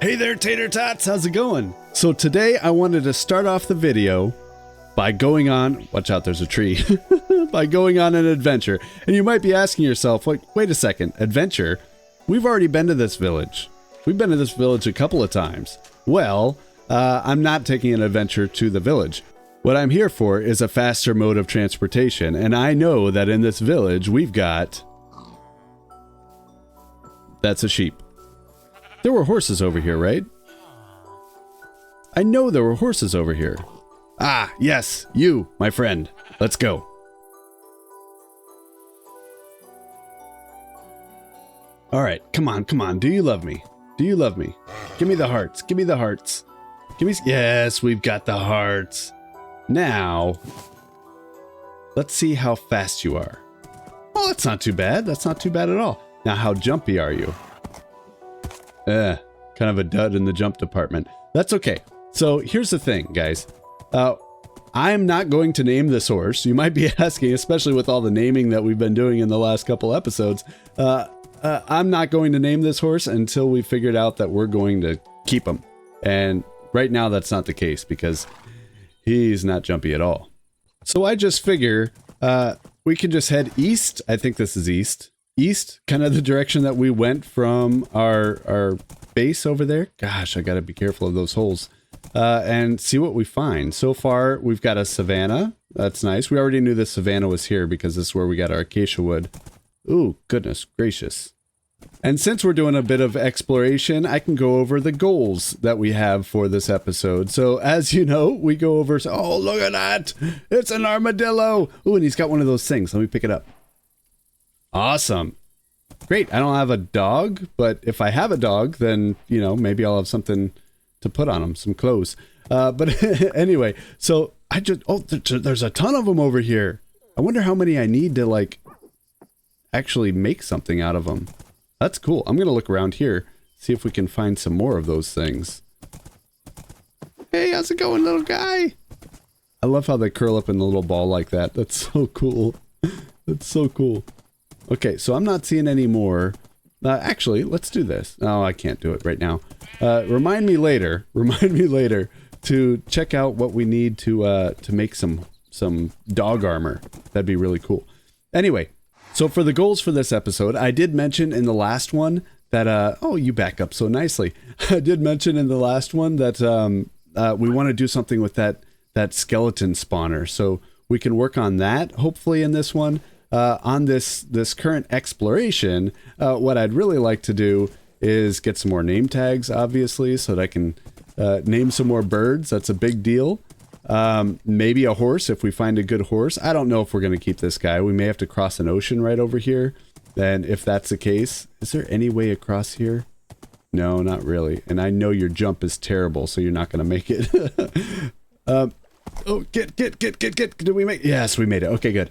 Hey there, Tater Tots, how's it going? So today I wanted to start off the video by going on, watch out, there's a tree, by going on an adventure. And you might be asking yourself, like, wait a second, adventure? We've already been to this village. We've been to this village a couple of times. Well, I'm not taking an adventure to the village. What I'm here for is a faster mode of transportation, and I know that in this village we've got... That's a sheep. There were horses over here, right? I know there were horses over here. Ah, yes, you, my friend. Let's go. All right, come on, come on. Do you love me? Do you love me? Give me the hearts. Give me the hearts. Give me... Yes, we've got the hearts. Now, let's see how fast you are. Oh, that's not too bad. That's not too bad at all. Now, how jumpy are you? Kind of a dud in the jump department. That's okay. So here's the thing, guys. I'm not going to name this horse. You might be asking, especially with all the naming that we've been doing in the last couple episodes. I'm not going to name this horse until we figured out that we're going to keep him. And right now that's not the case because he's not jumpy at all. So I just figure we can just head east. I think this is east. East, kind of the direction that we went from our base over there. Gosh, I gotta be careful of those holes. And see what we find. So far, we've got a savanna. That's nice. We already knew the savanna was here because this is where we got our acacia wood. Ooh, goodness gracious. And since we're doing a bit of exploration, I can go over the goals that we have for this episode. So as you know, we go over... Oh, look at that! It's an armadillo! Ooh, and he's got one of those things. Let me pick it up. Awesome. Great. I don't have a dog, but if I have a dog, then, you know, maybe I'll have something to put on him, some clothes. But anyway, so I just... Oh, there's a ton of them over here. I wonder how many I need to, like, actually make something out of them. That's cool. I'm going to look around here, see if we can find some more of those things. Hey, how's it going, little guy? I love how they curl up in the little ball like that. That's so cool. That's so cool. Okay, so I'm not seeing any more. Actually, let's do this. Oh, I can't do it right now. Remind me later to check out what we need to make some dog armor. That'd be really cool. Anyway, so for the goals for this episode, I did mention in the last one that oh, you back up so nicely. I did mention in the last one that we want to do something with that skeleton spawner, so we can work on that hopefully in this one. On this current exploration, what I'd really like to do is get some more name tags, obviously, so that I can name some more birds. That's a big deal. Maybe a horse if we find a good horse. I don't know if we're going to keep this guy. We may have to cross an ocean right over here. And if that's the case, is there any way across here? No, not really. And I know your jump is terrible, so you're not going to make it. Oh, get. Did we make? Yes, we made it. Okay, good.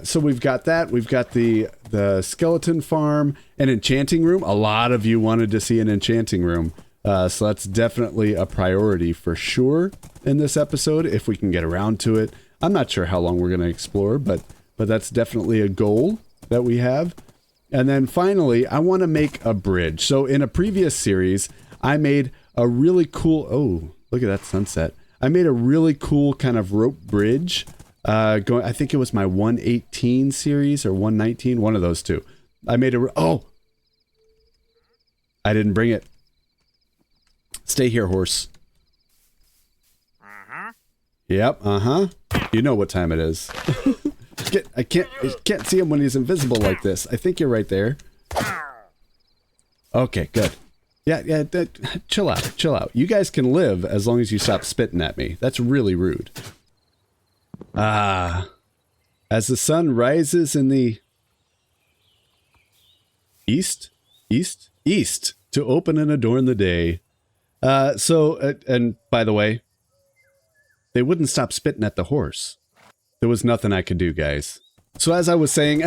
So we've got that. We've got the skeleton farm, an enchanting room. A lot of you wanted to see an enchanting room. So that's definitely a priority for sure in this episode, if we can get around to it. I'm not sure how long we're going to explore, but that's definitely a goal that we have. And then finally, I want to make a bridge. So in a previous series, I made a really cool... Oh, look at that sunset. I made a really cool kind of rope bridge. I think it was my 118 series or 119, one of those two. I made a... Oh! I didn't bring it. Stay here, horse. Uh-huh. Yep, uh-huh. You know what time it is. I can't see him when he's invisible like this. I think you're right there. Okay, good. Yeah, chill out. You guys can live as long as you stop spitting at me. That's really rude. Ah. As the sun rises in the... East to open and adorn the day. And by the way, they wouldn't stop spitting at the horse. There was nothing I could do, guys. So as I was saying,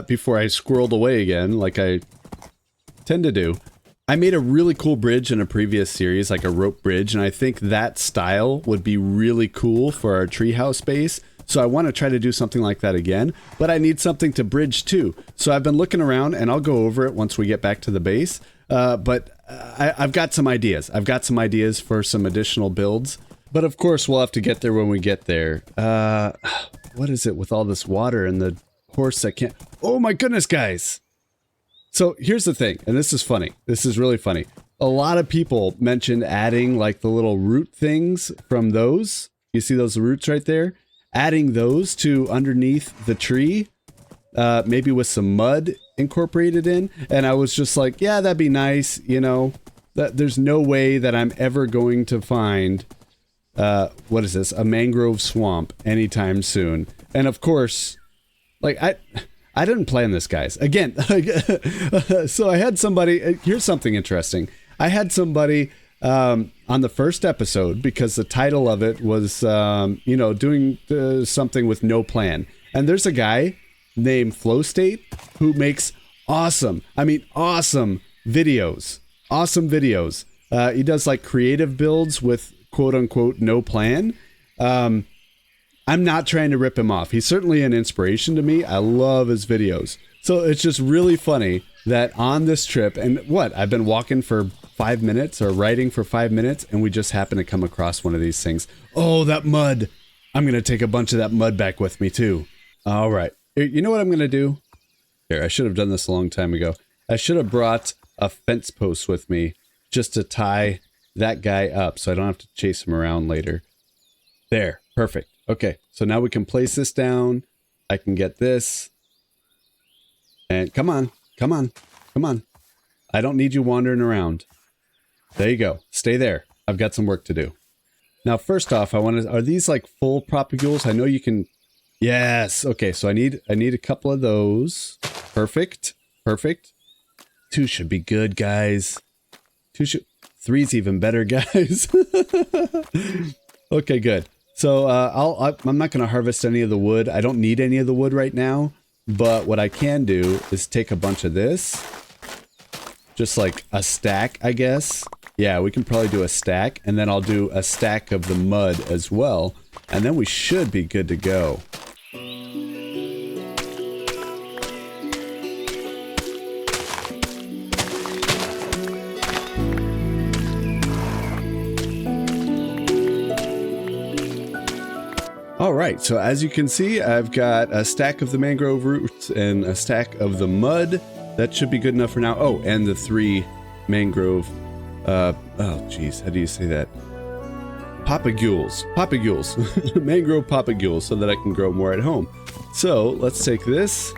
before I squirreled away again, like I tend to do, I made a really cool bridge in a previous series, like a rope bridge, and I think that style would be really cool for our treehouse base. So I want to try to do something like that again, but I need something to bridge too. So I've been looking around, and I'll go over it once we get back to the base. But I've got some ideas. I've got some ideas for some additional builds. But of course, we'll have to get there when we get there. What is it with all this water and the horse that can't... Oh my goodness, guys! So here's the thing, and this is funny. This is really funny. A lot of people mentioned adding like the little root things from those. You see those roots right there? Adding those to underneath the tree. Maybe with some mud incorporated in. And I was just like, yeah, that'd be nice. You know, there's no way that I'm ever going to find... what is this? A mangrove swamp anytime soon. And of course, like I didn't plan this, guys. Again, so I had somebody, here's something interesting. I had somebody, on the first episode, because the title of it was, you know, doing something with no plan. And there's a guy named Flow State who makes awesome videos. Awesome videos. He does like creative builds with quote unquote no plan. I'm not trying to rip him off. He's certainly an inspiration to me. I love his videos. So it's just really funny that on this trip, and I've been walking for 5 minutes or riding for 5 minutes, and we just happen to come across one of these things. Oh, that mud. I'm going to take a bunch of that mud back with me too. All right. You know what I'm going to do? Here, I should have done this a long time ago. I should have brought a fence post with me just to tie that guy up so I don't have to chase him around later. There. Perfect. Okay. So now we can place this down. I can get this. And come on. Come on. Come on. I don't need you wandering around. There you go. Stay there. I've got some work to do. Now, first off, are these like full propagules? I know you can... Yes. Okay. So I need a couple of those. Perfect. Perfect. 2 should be good, guys. 3's even better, guys. Okay, good. So I'm not going to harvest any of the wood. I don't need any of the wood right now. But what I can do is take a bunch of this. Just like a stack, I guess. Yeah, we can probably do a stack. And then I'll do a stack of the mud as well. And then we should be good to go. All right, so as you can see, I've got a stack of the mangrove roots and a stack of the mud. That should be good enough for now. Oh, and the 3 mangrove, oh geez, how do you say that? Propagules, mangrove propagules, so that I can grow more at home. So let's take this,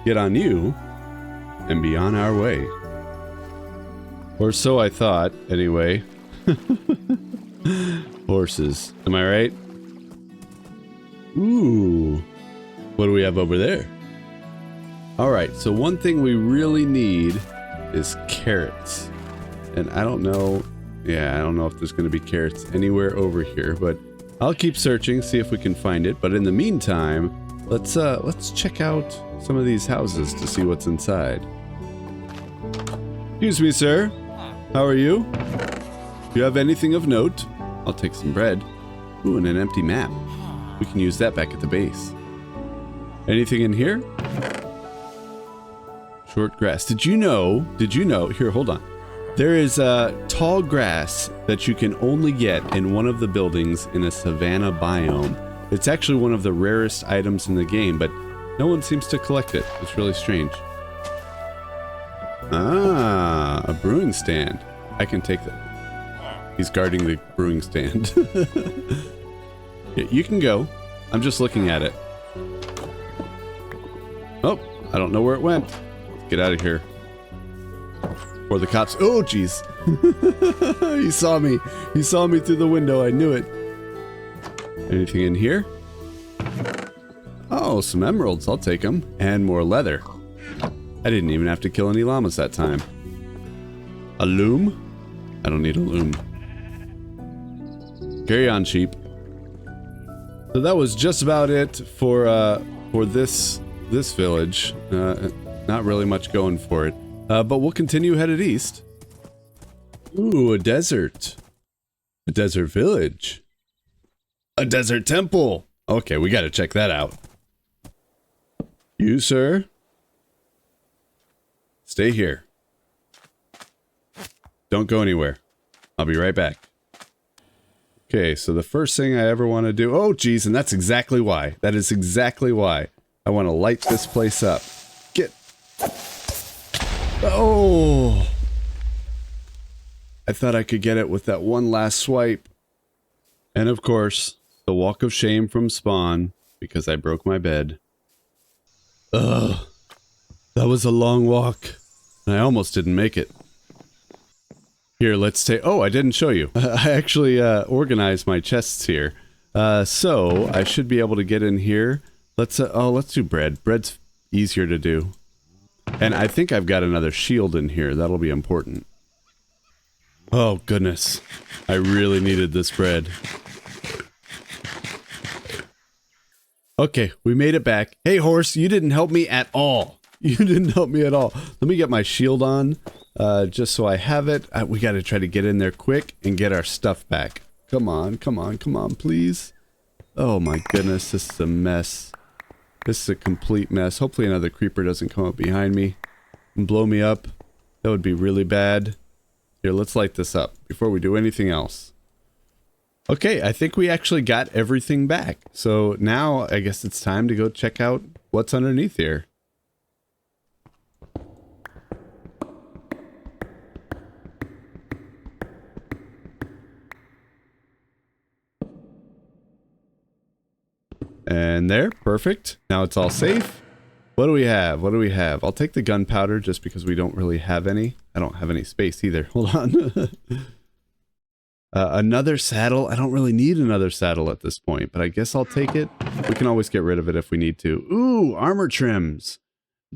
get on you, and be on our way. Or so I thought, anyway. Horses. Am I right? Ooh. What do we have over there? Alright, so one thing we really need is carrots. And I don't know... Yeah, I don't know if there's going to be carrots anywhere over here, but I'll keep searching, see if we can find it. But in the meantime, let's check out some of these houses to see what's inside. Excuse me, sir. How are you? Do you have anything of note? I'll take some bread. Ooh, and an empty map. We can use that back at the base. Anything in here? Short grass. Did you know, here, hold on. There is tall grass that you can only get in one of the buildings in a savanna biome. It's actually one of the rarest items in the game, but no one seems to collect it. It's really strange. Ah, a brewing stand. I can take that. He's guarding the brewing stand. You can go. I'm just looking at it. Oh, I don't know where it went. Let's get out of here. Or the cops. Oh, jeez. He saw me. He saw me through the window. I knew it. Anything in here? Oh, some emeralds. I'll take them. And more leather. I didn't even have to kill any llamas that time. A loom? I don't need a loom. Carry on, sheep. So that was just about it for this village. Not really much going for it. But we'll continue headed east. Ooh, a desert. A desert village. A desert temple. Okay, we gotta check that out. You, sir? Stay here. Don't go anywhere. I'll be right back. Okay, so the first thing I ever want to do... Oh, geez, and that's exactly why. That is exactly why. I want to light this place up. Get... Oh! I thought I could get it with that one last swipe. And of course, the walk of shame from spawn, because I broke my bed. Ugh. That was a long walk. And I almost didn't make it. Here, let's take... Oh, I didn't show you. I actually organized my chests here. So, I should be able to get in here. Let's do bread. Bread's easier to do. And I think I've got another shield in here. That'll be important. Oh, goodness. I really needed this bread. Okay, we made it back. Hey, horse, you didn't help me at all. You didn't help me at all. Let me get my shield on, just so I have it. We gotta try to get in there quick and get our stuff back. Come on, come on, come on, please. Oh my goodness, this is a mess. This is a complete mess. Hopefully another creeper doesn't come up behind me and blow me up. That would be really bad. Here, let's light this up before we do anything else. Okay, I think we actually got everything back. So now I guess it's time to go check out what's underneath here. And there, perfect. Now it's all safe. What do we have? What do we have? I'll take the gunpowder just because we don't really have any. I don't have any space either. Hold on. Another saddle. I don't really need another saddle at this point, but I guess I'll take it. We can always get rid of it if we need to. Ooh, armor trims.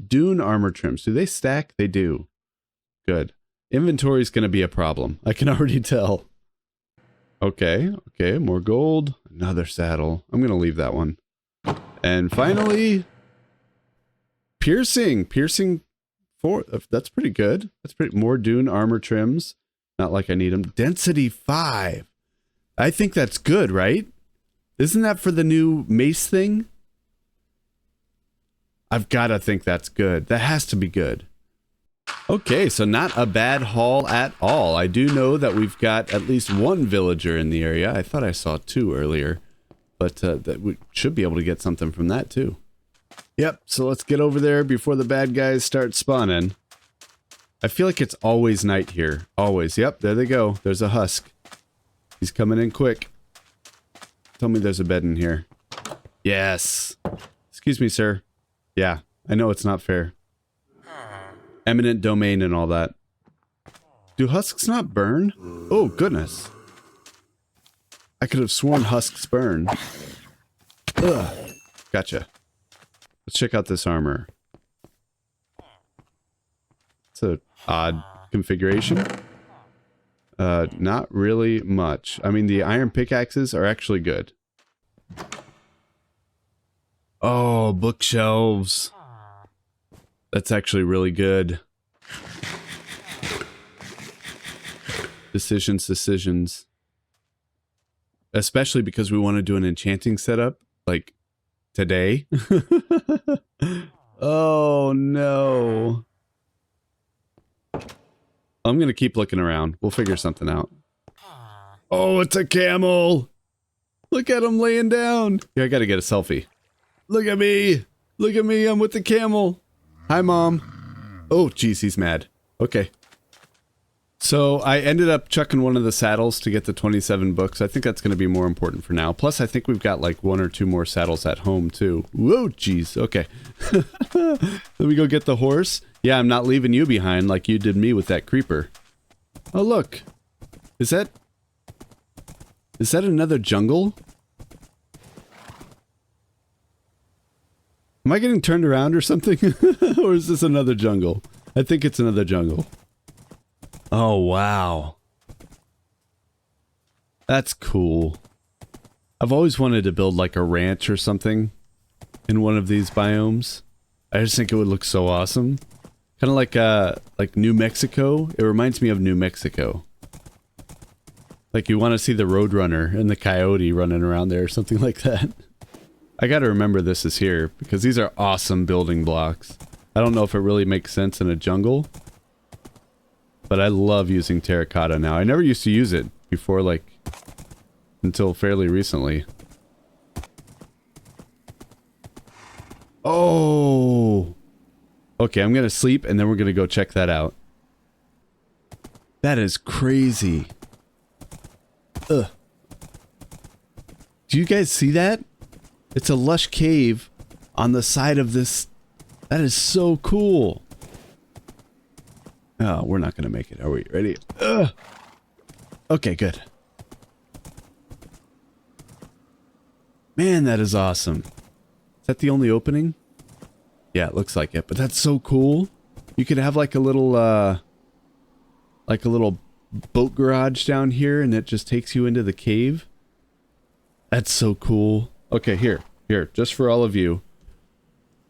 Dune armor trims. Do they stack? They do. Good. Inventory is going to be a problem. I can already tell. Okay, okay, more gold. Another saddle. I'm going to leave that one. And finally, piercing. Piercing 4. That's pretty good. That's pretty. More Dune armor trims. Not like I need them. Density 5. I think that's good, right? Isn't that for the new mace thing? I've got to think that's good. That has to be good. Okay, so not a bad haul at all. I do know that we've got at least one villager in the area. I thought I saw 2 earlier. But that we should be able to get something from that too. Yep, so let's get over there before the bad guys start spawning. I feel like it's always night here. Always. Yep, there they go. There's a husk. He's coming in quick. Tell me there's a bed in here. Yes. Excuse me, sir. Yeah, I know it's not fair. Eminent domain and all that. Do husks not burn? Oh, goodness. I could have sworn husks burn. Ugh. Gotcha. Let's check out this armor. It's an odd configuration. Not really much. I mean, the iron pickaxes are actually good. Oh, bookshelves. That's actually really good. Decisions. Especially because we want to do an enchanting setup, like, today. Oh, no. I'm going to keep looking around. We'll figure something out. Oh, it's a camel! Look at him laying down! Here, I gotta get a selfie. Look at me! Look at me, I'm with the camel! Hi, Mom. Oh, geez, he's mad. Okay. So, I ended up chucking one of the saddles to get the 27 books. I think that's going to be more important for now. Plus, I think we've got like 1 or 2 more saddles at home, too. Whoa, geez. Okay. Let me go get the horse. Yeah, I'm not leaving you behind like you did me with that creeper. Oh, look. Is that another jungle? Am I getting turned around or something? Or is this another jungle? I think it's another jungle. Oh, wow. That's cool. I've always wanted to build like a ranch or something in one of these biomes. I just think it would look so awesome. Kind of like New Mexico. It reminds me of New Mexico. Like you want to see the Roadrunner and the coyote running around there or something like that. I gotta remember this is here because these are awesome building blocks. I don't know if it really makes sense in a jungle. But I love using terracotta now. I never used to use it before, like, until fairly recently. Oh! Okay, I'm gonna sleep and then we're gonna go check that out. That is crazy. Ugh. Do you guys see that? It's a lush cave on the side of this. That is so cool. Oh, we're not gonna make it. Are we ready? Ugh. Okay, good. Man, that is awesome. Is that the only opening? Yeah, it looks like it. But that's so cool. You could have like a little boat garage down here, and it just takes you into the cave. That's so cool. Okay, here, just for all of you.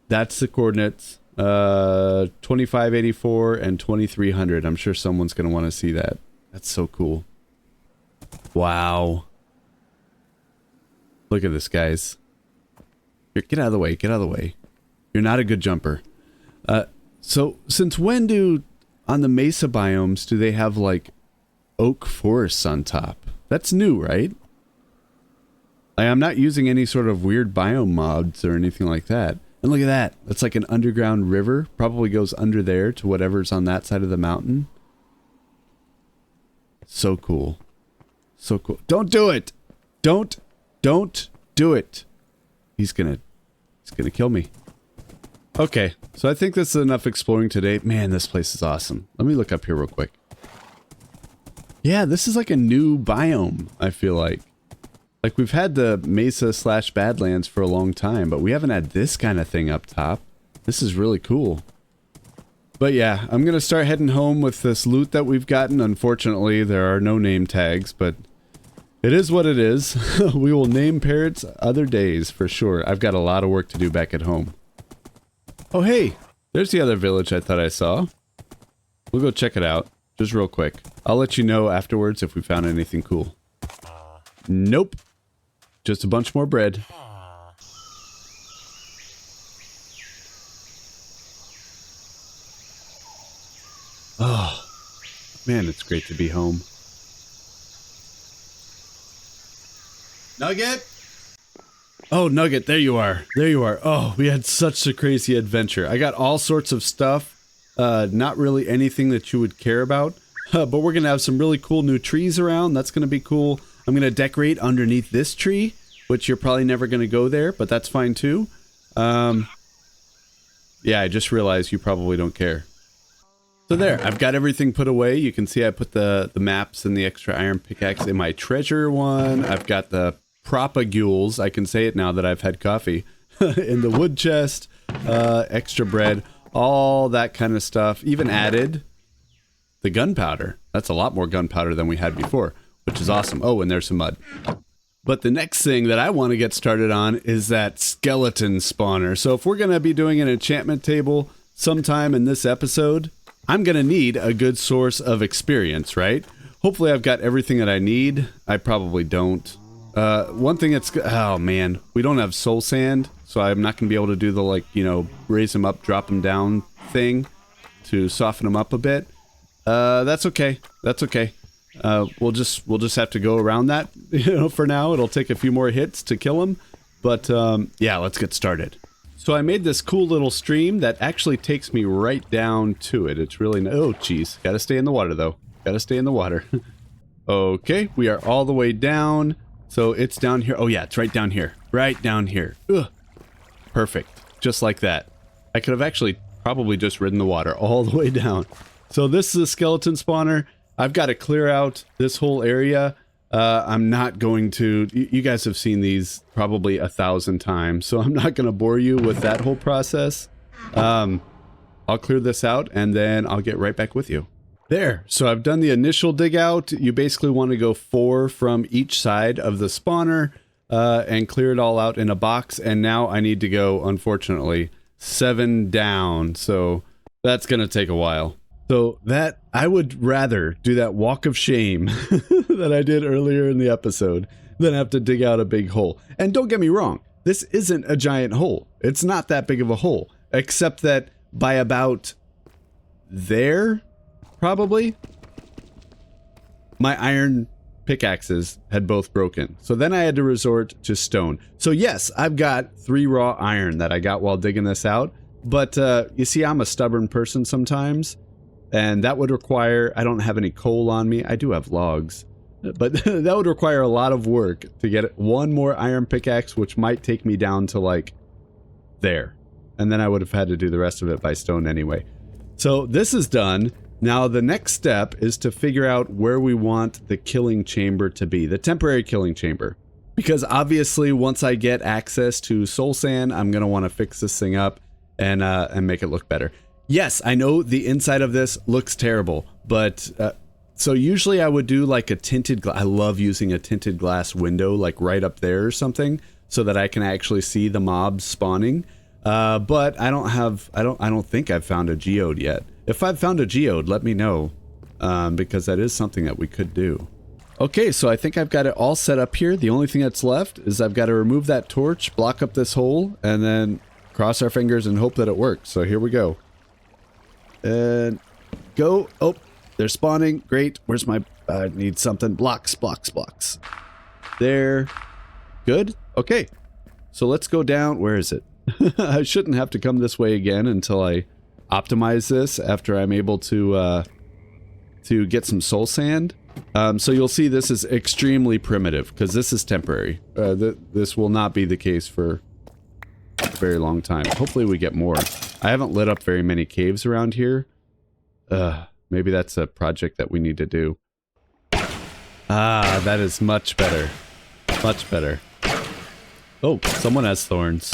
That's the coordinates. 2584 and 2300. I'm sure someone's gonna want to see that. That's so cool. Wow. Look at this, guys. Here, get out of the way. Get out of the way. You're not a good jumper. So since when on the mesa biomes do they have like oak forests on top? That's new, right? I'm not using any sort of weird biome mods or anything like that. And look at that. That's like an underground river. Probably goes under there to whatever's on that side of the mountain. So cool. So cool. Don't do it. Don't do it. He's gonna kill me. Okay, so I think this is enough exploring today. Man, this place is awesome. Let me look up here real quick. Yeah, this is like a new biome, I feel like. Like, we've had the Mesa/Badlands for a long time, but we haven't had this kind of thing up top. This is really cool. But yeah, I'm gonna start heading home with this loot that we've gotten. Unfortunately, there are no name tags, but it is what it is. We will name parrots other days, for sure. I've got a lot of work to do back at home. Oh hey, there's the other village I thought I saw. We'll go check it out, just real quick. I'll let you know afterwards if we found anything cool. Nope. Just a bunch more bread. Oh, man, it's great to be home. Nugget? Oh, Nugget, there you are. There you are. Oh, we had such a crazy adventure. I got all sorts of stuff. Not really anything that you would care about. But we're going to have some really cool new trees around. That's going to be cool. I'm going to decorate underneath this tree, which you're probably never going to go there, but that's fine too. Yeah, I just realized you probably don't care. So there, I've got everything put away. You can see I put the maps and the extra iron pickaxe in my treasure one. I've got the propagules, I can say it now that I've had coffee, in the wood chest, extra bread, all that kind of stuff. Even added the gunpowder. That's a lot more gunpowder than we had before, which is awesome. Oh, and there's some mud. But the next thing that I want to get started on is that skeleton spawner. So if we're going to be doing an enchantment table sometime in this episode, I'm going to need a good source of experience, right? Hopefully I've got everything that I need. I probably don't. One thing that's... Oh, man. We don't have soul sand, so I'm not going to be able to do the, like, you know, raise them up, drop them down thing to soften them up a bit. That's okay. That's okay. We'll just have to go around that, you know, for now. It'll take a few more hits to kill him. But, yeah, let's get started. So I made this cool little stream that actually takes me right down to it. It's really... Oh, jeez. Gotta stay in the water, though. Gotta stay in the water. Okay, we are all the way down. So it's down here. Oh, yeah, it's right down here. Right down here. Ugh. Perfect. Just like that. I could have actually probably just ridden the water all the way down. So this is a skeleton spawner. I've got to clear out this whole area. I'm not going to... You guys have seen these probably 1,000 times, so I'm not going to bore you with that whole process. I'll clear this out, and then I'll get right back with you. There. So I've done the initial dig out. You basically want to go 4 from each side of the spawner and clear it all out in a box. And now I need to go, unfortunately, 7 down. So that's going to take a while. So that, I would rather do that walk of shame that I did earlier in the episode than have to dig out a big hole. And don't get me wrong, this isn't a giant hole. It's not that big of a hole, except that by about there, probably, my iron pickaxes had both broken. So then I had to resort to stone. So yes, I've got 3 raw iron that I got while digging this out. But you see, I'm a stubborn person sometimes. And that would require, I don't have any coal on me. I do have logs. But that would require a lot of work to get 1 more iron pickaxe, which might take me down to like there. And then I would have had to do the rest of it by stone anyway. So this is done. Now the next step is to figure out where we want the killing chamber to be, the temporary killing chamber. Because obviously once I get access to soul sand, I'm going to want to fix this thing up and make it look better. Yes, I know the inside of this looks terrible, but so usually I would do like a tinted glass. I love using a tinted glass window like right up there or something so that I can actually see the mobs spawning. But I don't think I've found a geode yet. If I've found a geode, let me know, because that is something that we could do. Okay, so I think I've got it all set up here. The only thing that's left is I've got to remove that torch, block up this hole, and then cross our fingers and hope that it works. So here we go. And go. Oh, they're spawning. Great. Where's my... I need something. Blocks, blocks, blocks. There. Good. Okay. So let's go down. Where is it? I shouldn't have to come this way again until I optimize this after I'm able to get some soul sand. So you'll see this is extremely primitive because this is temporary. This will not be the case for a very long time. Hopefully we get more. I haven't lit up very many caves around here. Maybe that's a project that we need to do. Ah, that is much better. Much better. Oh, someone has thorns.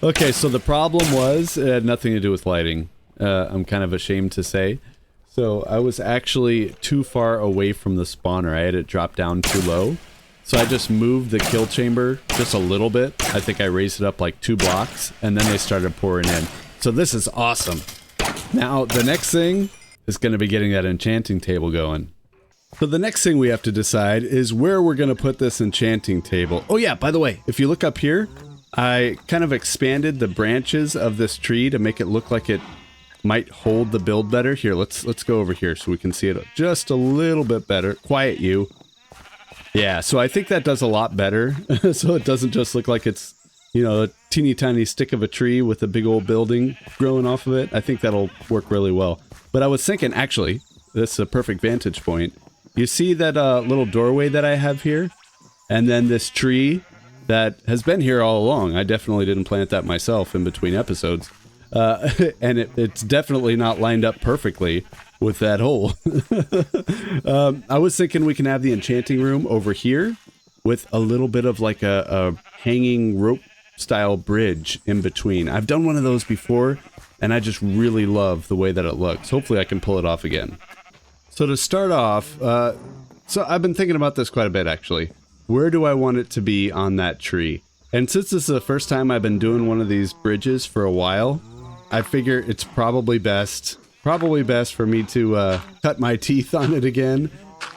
Okay, so the problem was, it had nothing to do with lighting. I'm kind of ashamed to say. So I was actually too far away from the spawner. I had it drop down too low. So I just moved the kill chamber just a little bit. I think I raised it up like 2 blocks, and then they started pouring in. So this is awesome. Now, the next thing is going to be getting that enchanting table going. So the next thing we have to decide is where we're going to put this enchanting table. Oh yeah, by the way, if you look up here, I kind of expanded the branches of this tree to make it look like it might hold the build better. Here, let's go over here so we can see it just a little bit better. Quiet you. Yeah, so I think that does a lot better. So it doesn't just look like it's, you know, a teeny tiny stick of a tree with a big old building growing off of it. I think that'll work really well. But I was thinking, actually, this is a perfect vantage point. You see that little doorway that I have here? And then this tree that has been here all along. I definitely didn't plant that myself in between episodes. And it's definitely not lined up perfectly with that hole. I was thinking we can have the enchanting room over here with a little bit of like a hanging rope style bridge in between. I've done one of those before and I just really love the way that it looks. Hopefully I can pull it off again. So to start off, so I've been thinking about this quite a bit actually. Where do I want it to be on that tree? And since this is the first time I've been doing one of these bridges for a while, I figure it's probably best for me to cut my teeth on it again,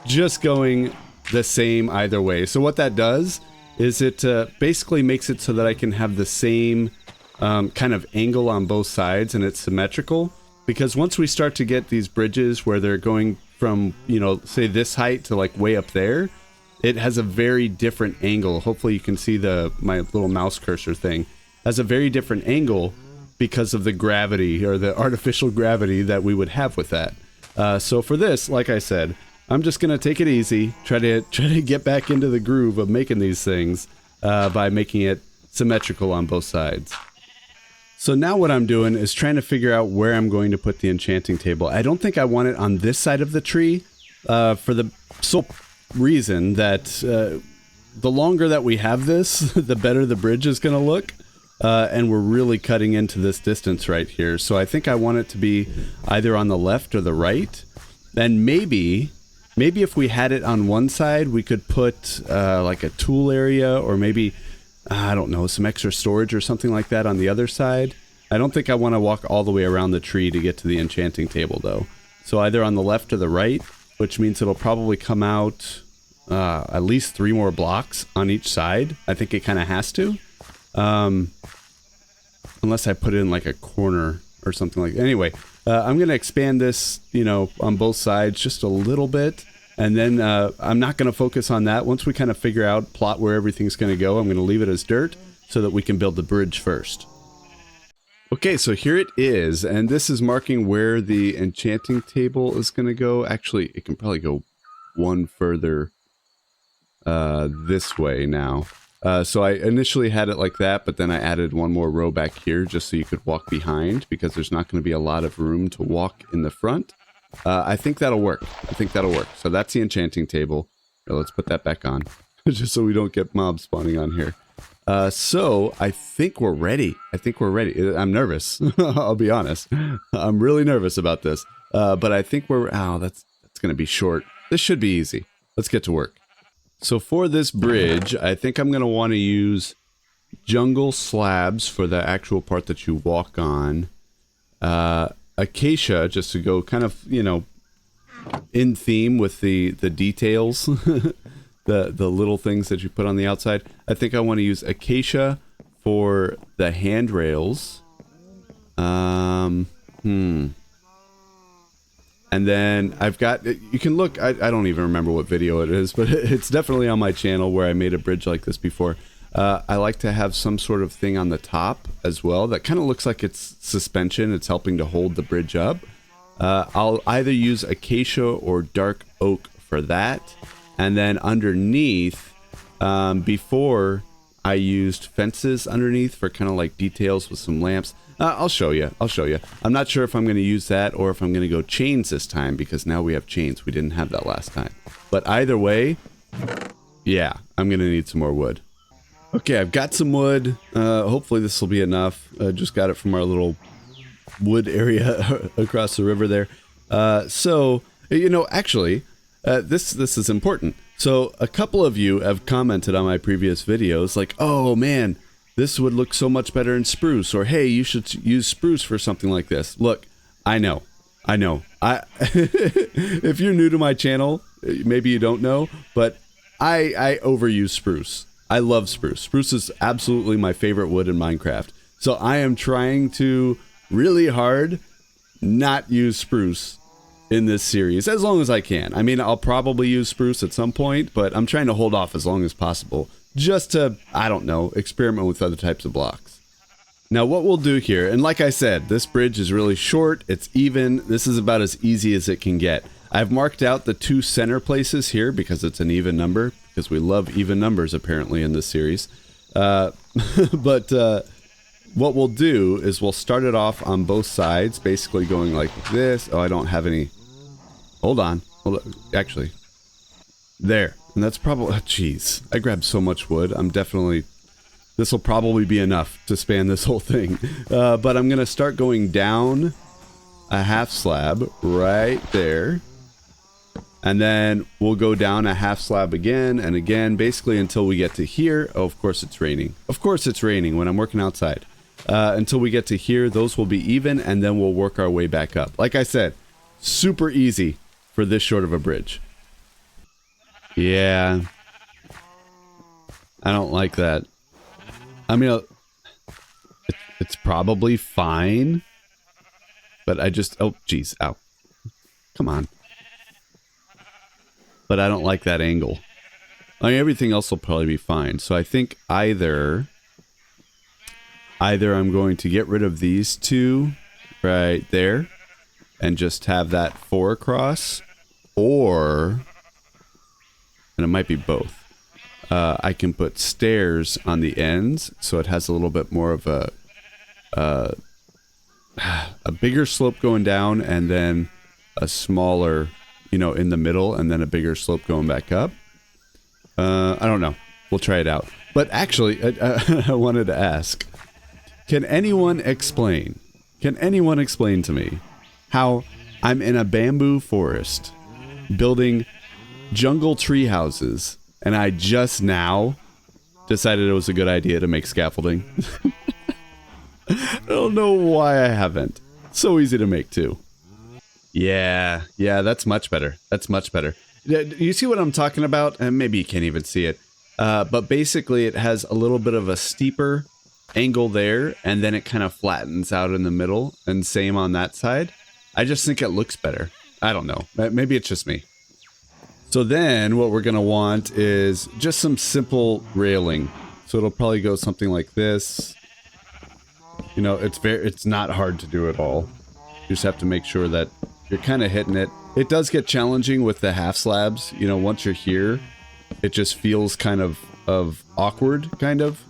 just going the same either way. So what that does is it basically makes it so that I can have the same kind of angle on both sides and it's symmetrical. Because once we start to get these bridges where they're going from, you know, say this height to like way up there, it has a very different angle. Hopefully you can see my little mouse cursor thing. It has a very different angle because of the gravity or the artificial gravity that we would have with that. So for this, like I said, I'm just gonna take it easy, try to get back into the groove of making these things by making it symmetrical on both sides. So now what I'm doing is trying to figure out where I'm going to put the enchanting table. I don't think I want it on this side of the tree for the sole reason that the longer that we have this, the better the bridge is going to look. And we're really cutting into this distance right here. So I think I want it to be either on the left or the right. And maybe if we had it on one side, we could put like a tool area or maybe, I don't know, some extra storage or something like that on the other side. I don't think I want to walk all the way around the tree to get to the enchanting table though. So either on the left or the right, which means it'll probably come out at least 3 more blocks on each side. I think it kind of has to. Unless I put it in like a corner or something like that. Anyway, I'm going to expand this, you know, on both sides just a little bit. And then I'm not going to focus on that. Once we kind of figure out, plot where everything's going to go, I'm going to leave it as dirt so that we can build the bridge first. Okay, so here it is. And this is marking where the enchanting table is going to go. Actually, it can probably go one further this way now. So I initially had it like that, but then I added one more row back here just so you could walk behind, because there's not going to be a lot of room to walk in the front. I think that'll work. So that's the enchanting table. Here, let's put that back on, just so we don't get mobs spawning on here. So I think we're ready. I'm nervous. I'll be honest. I'm really nervous about this. But I think that's going to be short. This should be easy. Let's get to work. So for this bridge, I think I'm going to want to use jungle slabs for the actual part that you walk on. Acacia, just to go kind of, you know, in theme with the details, the little things that you put on the outside. I think I want to use acacia for the handrails. And then I've got, you can look, I don't even remember what video it is, but it's definitely on my channel where I made a bridge like this before. I like to have some sort of thing on the top as well that kind of looks like it's suspension. It's helping to hold the bridge up. I'll either use acacia or dark oak for that. And then underneath, before I used fences underneath for kind of like details with some lamps. I'll show you. I'm not sure if I'm going to use that or if I'm going to go chains this time, because now we have chains. We didn't have that last time. But either way, yeah, I'm going to need some more wood. Okay, I've got some wood. Hopefully this will be enough. Just got it from our little wood area across the river there. So, you know, actually, this is important. So a couple of you have commented on my previous videos like, oh man, this would look so much better in spruce, or hey, you should use spruce for something like this. Look, I know. If you're new to my channel, maybe you don't know, but I overuse spruce. I love spruce. Spruce is absolutely my favorite wood in Minecraft. So I am trying to really hard not use spruce in this series as long as I can. I mean, I'll probably use spruce at some point, but I'm trying to hold off as long as possible just to, I don't know, experiment with other types of blocks. Now what we'll do here, and like I said, this bridge is really short, it's even, this is about as easy as it can get. I've marked out the two center places here because it's an even number, because we love even numbers apparently in this series. But what we'll do is we'll start it off on both sides, basically going like this. Oh, I don't have any. Hold on. Actually, there. And that's probably, jeez, I grabbed so much wood. This will probably be enough to span this whole thing. But I'm going to start going down a half slab right there. And then we'll go down a half slab again and again, basically until we get to here. Oh, of course it's raining. Of course it's raining when I'm working outside. Until we get to here, those will be even, and then we'll work our way back up. Like I said, super easy for this short of a bridge. Yeah. I don't like that. I mean, it's probably fine, but I just, oh, geez, ow. Come on. But I don't like that angle. I mean, everything else will probably be fine. So I think either I'm going to get rid of these two right there and just have that 4 across, or, and it might be both. I can put stairs on the ends so it has a little bit more of a bigger slope going down, and then a smaller, you know, in the middle, and then a bigger slope going back up. I don't know. We'll try it out. But actually, I wanted to ask, can anyone explain to me how I'm in a bamboo forest building jungle tree houses, and I just now decided it was a good idea to make scaffolding? I don't know why I haven't. So easy to make too. Yeah, that's much better. That's much better. You see what I'm talking about? And maybe you can't even see it. But basically it has a little bit of a steeper angle there, and then it kind of flattens out in the middle, and same on that side. I just think it looks better. I don't know. Maybe it's just me. So then what we're going to want is just some simple railing. So it'll probably go something like this. You know, it's not hard to do at all. You just have to make sure that you're kind of hitting it. It does get challenging with the half slabs. You know, once you're here, it just feels kind of awkward, kind of.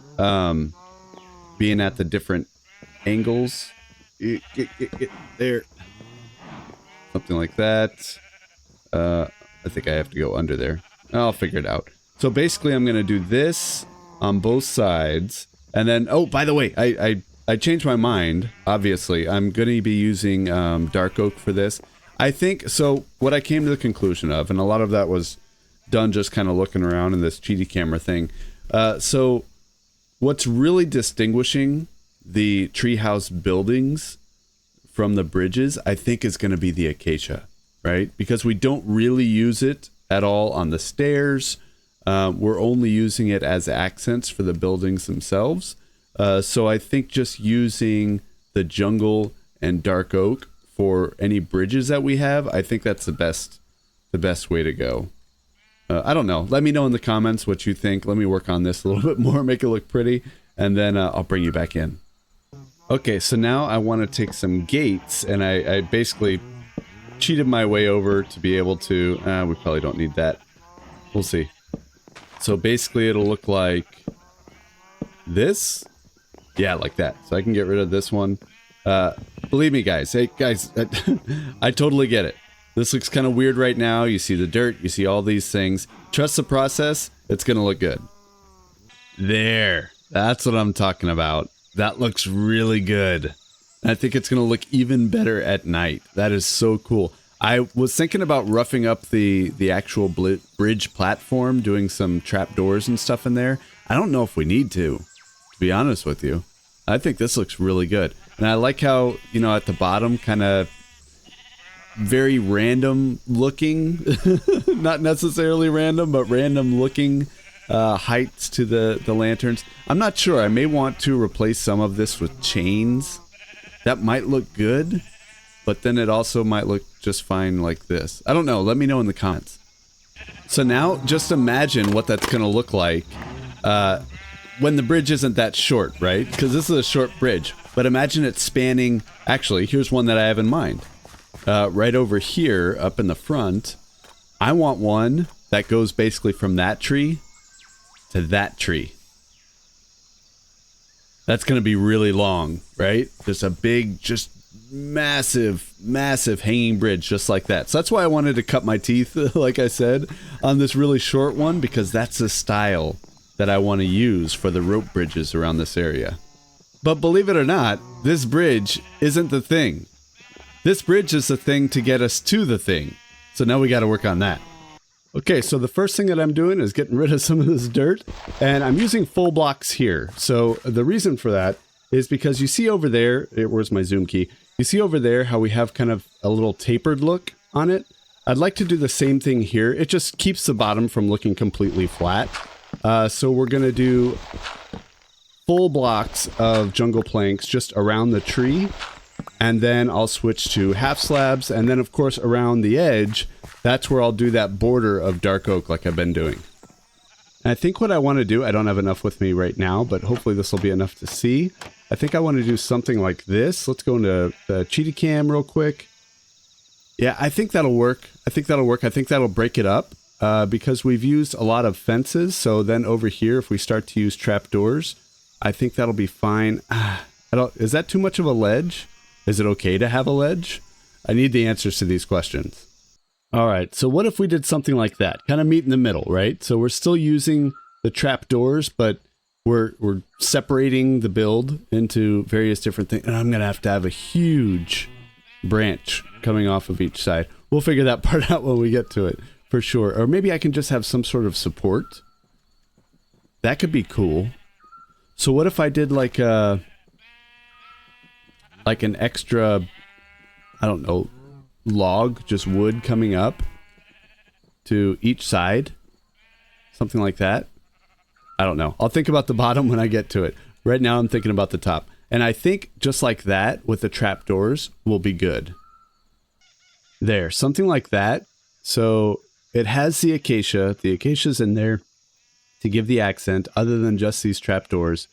Being at the different angles. There. Something like that. I think I have to go under there. I'll figure it out. So basically I'm going to do this on both sides. And then, oh, by the way, I changed my mind. Obviously, I'm going to be using dark oak for this. I think, so what I came to the conclusion of, and a lot of that was done just kind of looking around in this cheaty camera thing. So what's really distinguishing the treehouse buildings from the bridges, I think, is going to be the acacia, right? Because we don't really use it at all on the stairs. We're only using it as accents for the buildings themselves. So I think just using the jungle and dark oak for any bridges that we have, I think that's the best way to go. I don't know. Let me know in the comments what you think. Let me work on this a little bit more, make it look pretty, and then I'll bring you back in. Okay, so now I want to take some gates, and I basically cheated my way over to be able to... we probably don't need that. We'll see. So basically it'll look like this. Yeah, like that. So I can get rid of this one. Believe me, guys. Hey, guys, I totally get it. This looks kind of weird right now. You see the dirt. You see all these things. Trust the process. It's going to look good. There. That's what I'm talking about. That looks really good. I think it's going to look even better at night. That is so cool. I was thinking about roughing up the actual bridge platform, doing some trapdoors and stuff in there. I don't know if we need to be honest with you. I think this looks really good. And I like how, you know, at the bottom, kind of very random looking, not necessarily random, but random looking heights to the lanterns. I'm not sure. I may want to replace some of this with chains. That might look good, but then it also might look just fine like this. I don't know. Let me know in the comments. So now just imagine what that's going to look like when the bridge isn't that short, right? Because this is a short bridge. But imagine it spanning... Actually, here's one that I have in mind. Right over here, up in the front, I want one that goes basically from that tree to that tree. That's going to be really long, right? Just a big, just massive, massive hanging bridge just like that. So that's why I wanted to cut my teeth, like I said, on this really short one, because that's the style that I want to use for the rope bridges around this area. But believe it or not, this bridge isn't the thing. This bridge is the thing to get us to the thing. So now we got to work on that. Okay, so the first thing that I'm doing is getting rid of some of this dirt, and I'm using full blocks here. So the reason for that is because you see over there, where's my zoom key? You see over there how we have kind of a little tapered look on it? I'd like to do the same thing here. It just keeps the bottom from looking completely flat. So we're going to do full blocks of jungle planks just around the tree, and then I'll switch to half slabs, and then of course around the edge, that's where I'll do that border of dark oak like I've been doing. And I think what I want to do, I don't have enough with me right now, but hopefully this will be enough to see. I think I want to do something like this. Let's go into the cheetah cam real quick. Yeah, I think that'll work. I think that'll break it up because we've used a lot of fences. So then over here, if we start to use trapdoors, I think that'll be fine. Is that too much of a ledge? Is it okay to have a ledge? I need the answers to these questions. All right, so what if we did something like that? Kind of meet in the middle, right? So we're still using the trapdoors, but we're separating the build into various different things. And I'm going to have a huge branch coming off of each side. We'll figure that part out when we get to it, for sure. Or maybe I can just have some sort of support. That could be cool. So what if I did like an extra, I don't know, log, just wood coming up to each side? Something like that. I don't know. I'll think about the bottom when I get to it. Right now I'm thinking about the top. And I think just like that with the trapdoors will be good. There, something like that. So it has the acacia. The acacia's in there to give the accent other than just these trapdoors.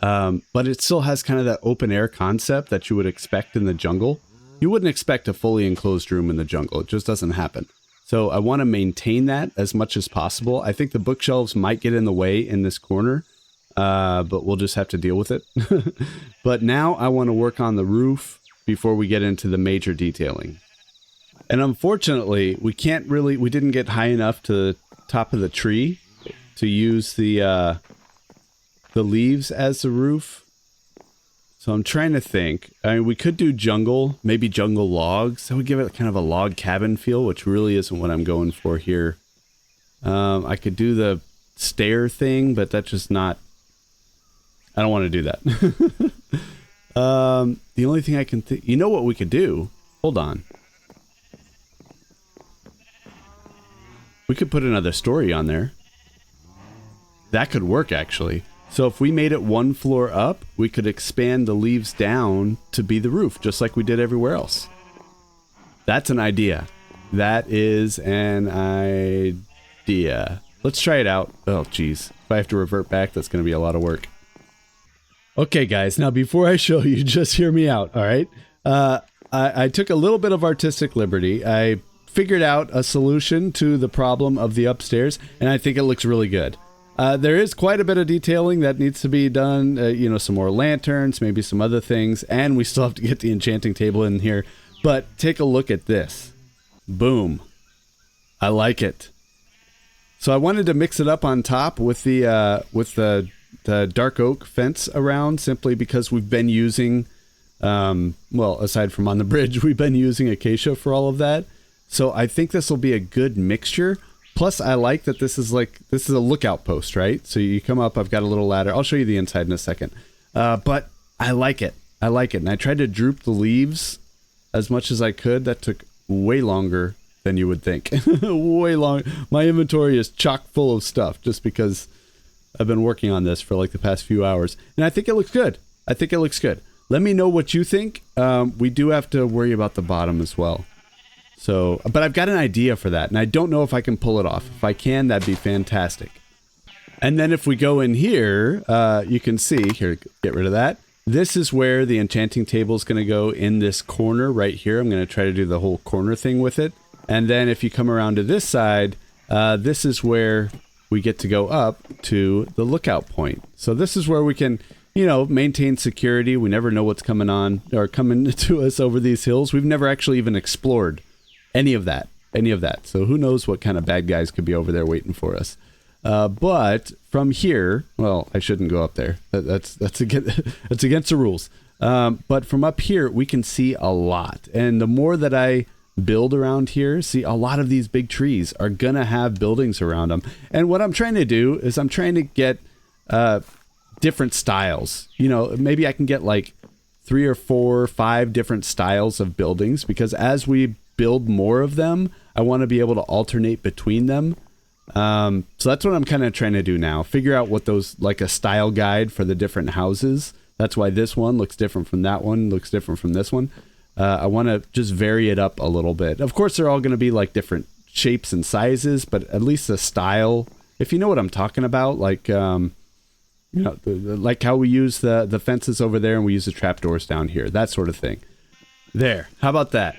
But it still has kind of that open air concept that you would expect in the jungle. You wouldn't expect a fully enclosed room in the jungle. It just doesn't happen. So I want to maintain that as much as possible. I think the bookshelves might get in the way in this corner, but we'll just have to deal with it. But now I want to work on the roof before we get into the major detailing. And unfortunately, we didn't get high enough to the top of the tree to use the leaves as the roof. So I'm trying to think. I mean, we could do jungle, maybe jungle logs. That would give it kind of a log cabin feel, which really isn't what I'm going for here. I could do the stair thing, but that's just not... I don't want to do that. The only thing I can think... You know what we could do? Hold on. We could put another story on there. That could work, actually. So if we made it one floor up, we could expand the leaves down to be the roof, just like we did everywhere else. That's an idea. That is an idea. Let's try it out. Oh, geez. If I have to revert back, that's going to be a lot of work. Okay, guys. Now, before I show you, just hear me out, all right? I took a little bit of artistic liberty. I figured out a solution to the problem of the upstairs, and I think it looks really good. There is quite a bit of detailing that needs to be done, you know, some more lanterns, maybe some other things, and we still have to get the enchanting table in here. But take a look at this. Boom. I like it. So I wanted to mix it up on top with the dark oak fence around, simply because we've been using, well, aside from on the bridge, we've been using acacia for all of that. So I think this will be a good mixture. Plus, I like that this is a lookout post, right? So you come up, I've got a little ladder. I'll show you the inside in a second. But I like it. I like it. And I tried to droop the leaves as much as I could. That took way longer than you would think. Way long. My inventory is chock full of stuff just because I've been working on this for like the past few hours. And I think it looks good. I think it looks good. Let me know what you think. We do have to worry about the bottom as well. So, but I've got an idea for that, and I don't know if I can pull it off. If I can, that'd be fantastic. And then if we go in here, you can see, here, get rid of that. This is where the enchanting table is going to go, in this corner right here. I'm going to try to do the whole corner thing with it. And then if you come around to this side, this is where we get to go up to the lookout point. So this is where we can, you know, maintain security. We never know what's coming on or coming to us over these hills. We've never actually even explored any of that. So who knows what kind of bad guys could be over there waiting for us. But from here, well, I shouldn't go up there. That's against the rules. But from up here, we can see a lot. And the more that I build around here, see, a lot of these big trees are going to have buildings around them. And what I'm trying to do is I'm trying to get different styles. You know, maybe I can get like 3 or 4 or 5 different styles of buildings, because as we build more of them, I want to be able to alternate between them. So that's what I'm kind of trying to do now. Figure out what those, like a style guide for the different houses. That's why this one looks different from that one, looks different from this one. I want to just vary it up a little bit. Of course, they're all going to be like different shapes and sizes, but at least the style, if you know what I'm talking about, like, you know, like how we use the fences over there and we use the trapdoors down here, that sort of thing. There. How about that?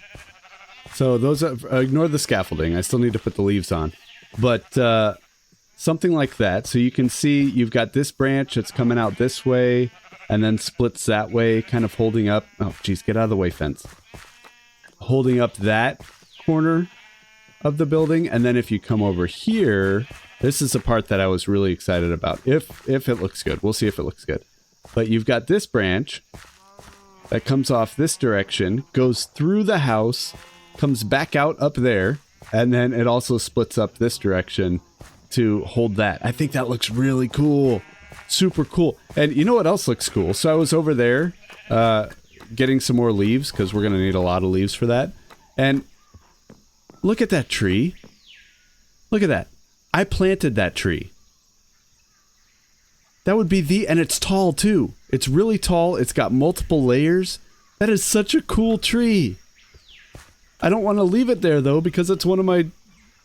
So those are, ignore the scaffolding. I still need to put the leaves on. But something like that. So you can see you've got this branch that's coming out this way and then splits that way, kind of holding up. Oh, geez, get out of the way, fence. Holding up that corner of the building. And then if you come over here, this is the part that I was really excited about. If it looks good. We'll see if it looks good. But you've got this branch that comes off this direction, goes through the house, comes back out up there, and then it also splits up this direction to hold that. I think that looks really cool. Super cool. And you know what else looks cool? So I was over there getting some more leaves, because we're going to need a lot of leaves for that. And look at that tree. Look at that. I planted that tree. That would be and it's tall too. It's really tall. It's got multiple layers. That is such a cool tree. I don't want to leave it there though, because it's one of my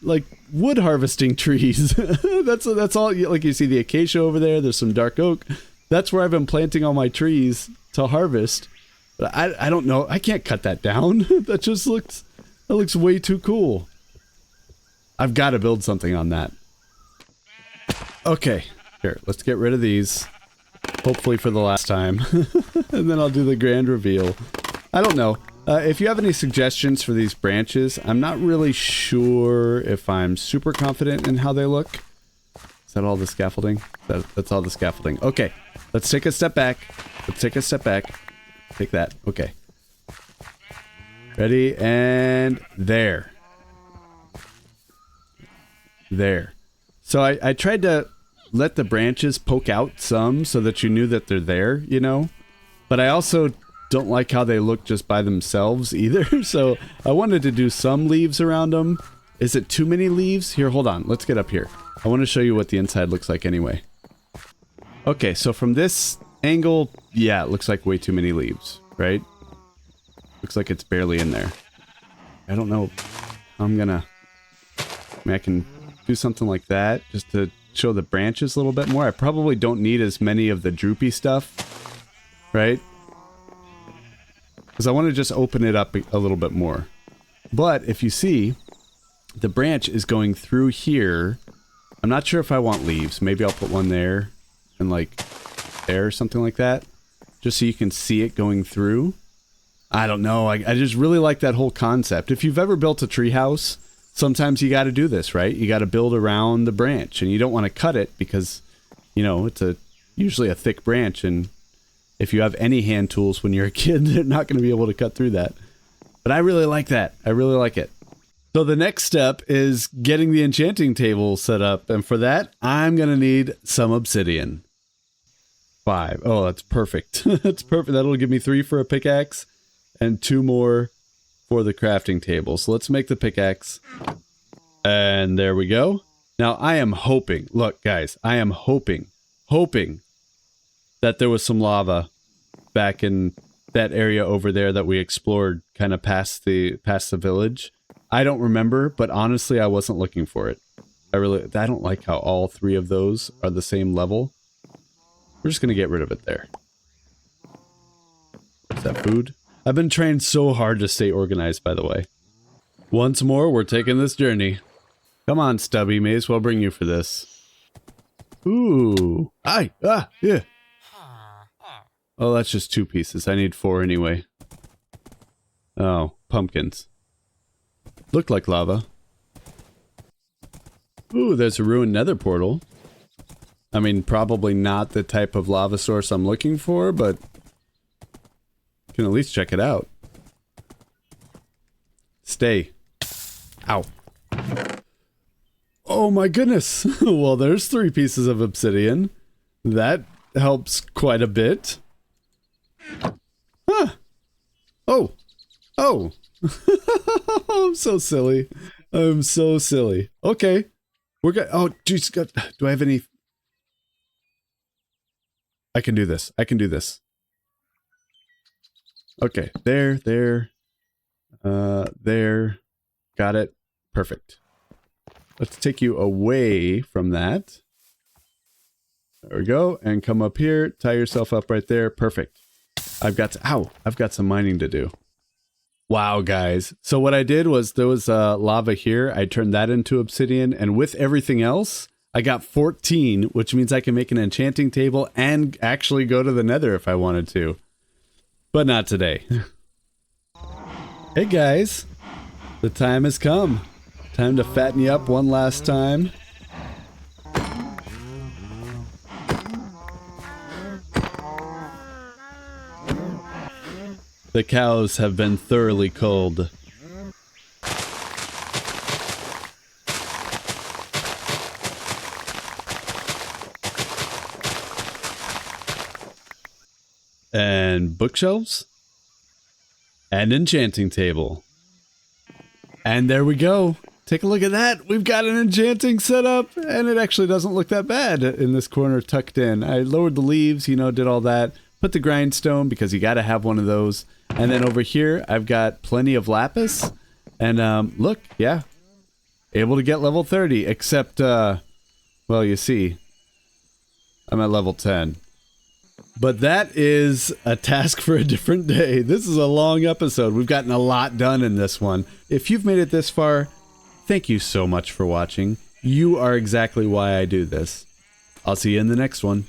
like wood harvesting trees. that's all. Like you see the acacia over there. There's some dark oak. That's where I've been planting all my trees to harvest. But I don't know. I can't cut that down. That looks way too cool. I've got to build something on that. Okay, here, let's get rid of these. Hopefully for the last time. And then I'll do the grand reveal. I don't know. If you have any suggestions for these branches, I'm not really sure if I'm super confident in how they look. Is that all the scaffolding? That's all the scaffolding. Okay, let's take a step back. Let's take a step back. Take that. Okay. Ready? And there. There. So I tried to let the branches poke out some so that you knew that they're there, you know? But I also don't like how they look just by themselves either. So I wanted to do some leaves around them. Is it too many leaves? Here, hold on. Let's get up here. I want to show you what the inside looks like anyway. Okay, so from this angle, yeah, it looks like way too many leaves, right? Looks like it's barely in there. I don't know how I'm gonna... I mean, I can do something like that just to show the branches a little bit more. I probably don't need as many of the droopy stuff, right? Because I want to just open it up a little bit more. But if you see, the branch is going through here. I'm not sure if I want leaves. Maybe I'll put one there and like there or something like that. Just so you can see it going through. I don't know. I just really like that whole concept. If you've ever built a treehouse, sometimes you got to do this, right? You got to build around the branch, and you don't want to cut it because, you know, it's usually a thick branch, and if you have any hand tools when you're a kid, they're not going to be able to cut through that. But I really like that. I really like it. So the next step is getting the enchanting table set up, and for that, I'm going to need some obsidian. 5. Oh, that's perfect. That's perfect. That'll give me 3 for a pickaxe and 2 more for the crafting table. So let's make the pickaxe. And there we go. Now I am hoping, look guys, I am hoping that there was some lava back in that area over there that we explored kind of past the village. I don't remember, but honestly I wasn't looking for it. I don't like how all 3 of those are the same level. We're just gonna get rid of it there. Where's that food? I've been trying so hard to stay organized, by the way. Once more, we're taking this journey. Come on, Stubby. May as well bring you for this. Ooh. Yeah. Oh, that's just 2 pieces. I need 4 anyway. Oh, pumpkins. Look like lava. Ooh, there's a ruined nether portal. I mean, probably not the type of lava source I'm looking for, but you can at least check it out. Stay. Ow. Oh my goodness. Well, there's 3 pieces of obsidian. That helps quite a bit. Huh. Oh. Oh. I'm so silly. I'm so silly. Okay. We're good. Oh, geez. Do I have any... I can do this. I can do this. Okay. There. There. Got it. Perfect. Let's take you away from that. There we go. And come up here. Tie yourself up right there. Perfect. I've got some mining to do. Wow, guys. So what I did was there was lava here. I turned that into obsidian. And with everything else, I got 14, which means I can make an enchanting table and actually go to the nether if I wanted to. But not today. Hey, guys. The time has come. Time to fatten you up one last time. The cows have been thoroughly culled. And bookshelves. And enchanting table. And there we go. Take a look at that. We've got an enchanting setup, and it actually doesn't look that bad in this corner tucked in. I lowered the leaves, you know, did all that. Put the grindstone because you got to have one of those. And then over here, I've got plenty of lapis. And look, yeah. Able to get level 30, except, well, you see, I'm at level 10. But that is a task for a different day. This is a long episode. We've gotten a lot done in this one. If you've made it this far, thank you so much for watching. You are exactly why I do this. I'll see you in the next one.